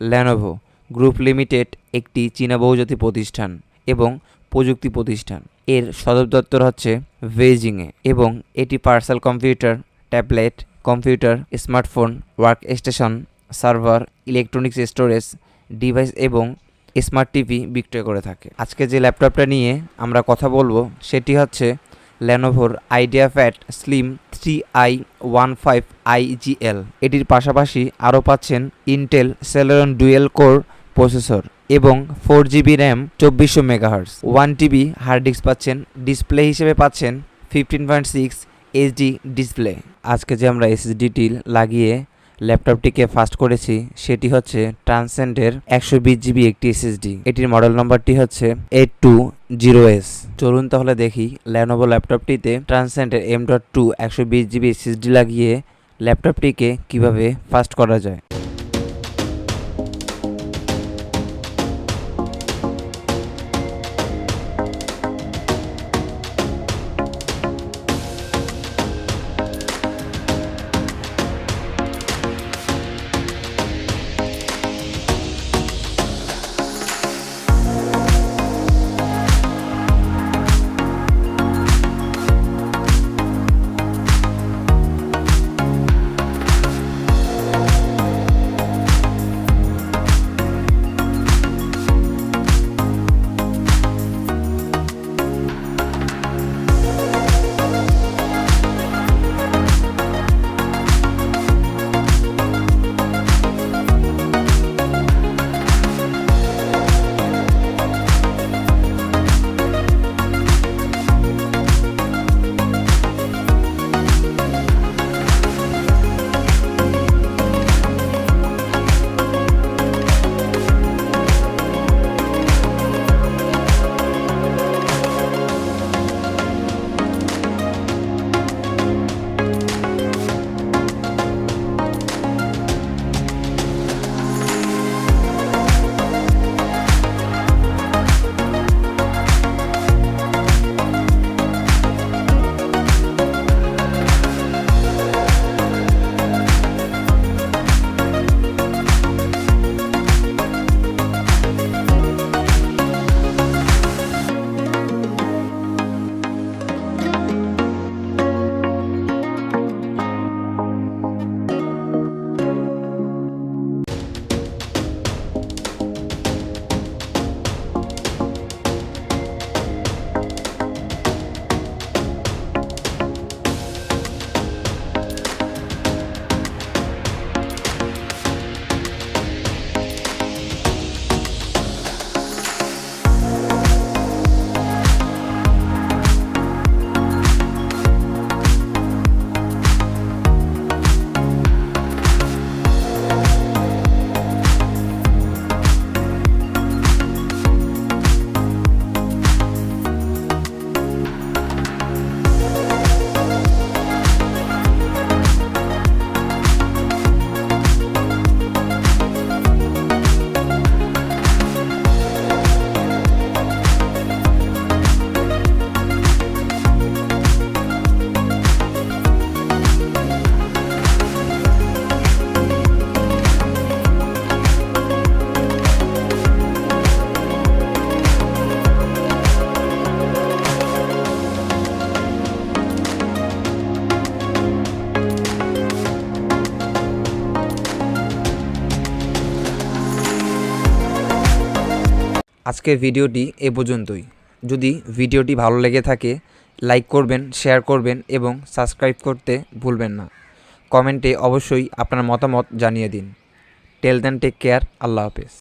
Lenovo group limited একটি চীনা বহুজাতিক প্রতিষ্ঠান এবং প্রযুক্তি প্রতিষ্ঠান। এর সদর দপ্তর হচ্ছে বেইজিংয়ে এবং এটি personal computer, tablet, computer, smartphone, workstation, server, electronics storage device এবং স্মার্ট টিভি বিক্রয় করে থাকে। আজকে যে ল্যাপটপটা নিয়ে আমরা কথা বলবো সেটি হচ্ছে Lenovoর IdeaPad Slim 3i15 IGL। এটির পাশাপাশি আরও পাচ্ছেন Intel Celeron dual core processor এবং 4GB RAM 2400 megahertz 1TB hard disk পাচ্ছেন। ডিসপ্লে হিসেবে পাচ্ছেন 15.6 HD ডিসপ্লে। আজকে যে আমরা SSDটি লাগিয়ে ল্যাপটপটিকে ফাস্ট করেছি সেটি হচ্ছে ট্রান্সেন্ডের 120GB একটি SSD। এটির মডেল নম্বরটি হচ্ছে 820S। চলুন তাহলে দেখি Lenovo ল্যাপটপটিতে ট্রান্সেন্ডের M.2 120GB SSD লাগিয়ে ল্যাপটপটিকে কিভাবে ফাস্ট করা যায়। আজকের ভিডিওটি এ পর্যন্তই। যদি ভিডিওটি ভালো লেগে থাকে লাইক করবেন, শেয়ার করবেন এবং সাবস্ক্রাইব করতে ভুলবেন না। কমেন্টে অবশ্যই আপনার মতামত জানিয়ে দিন। টেল দেন, টেক কেয়ার, আল্লাহ হাফেজ।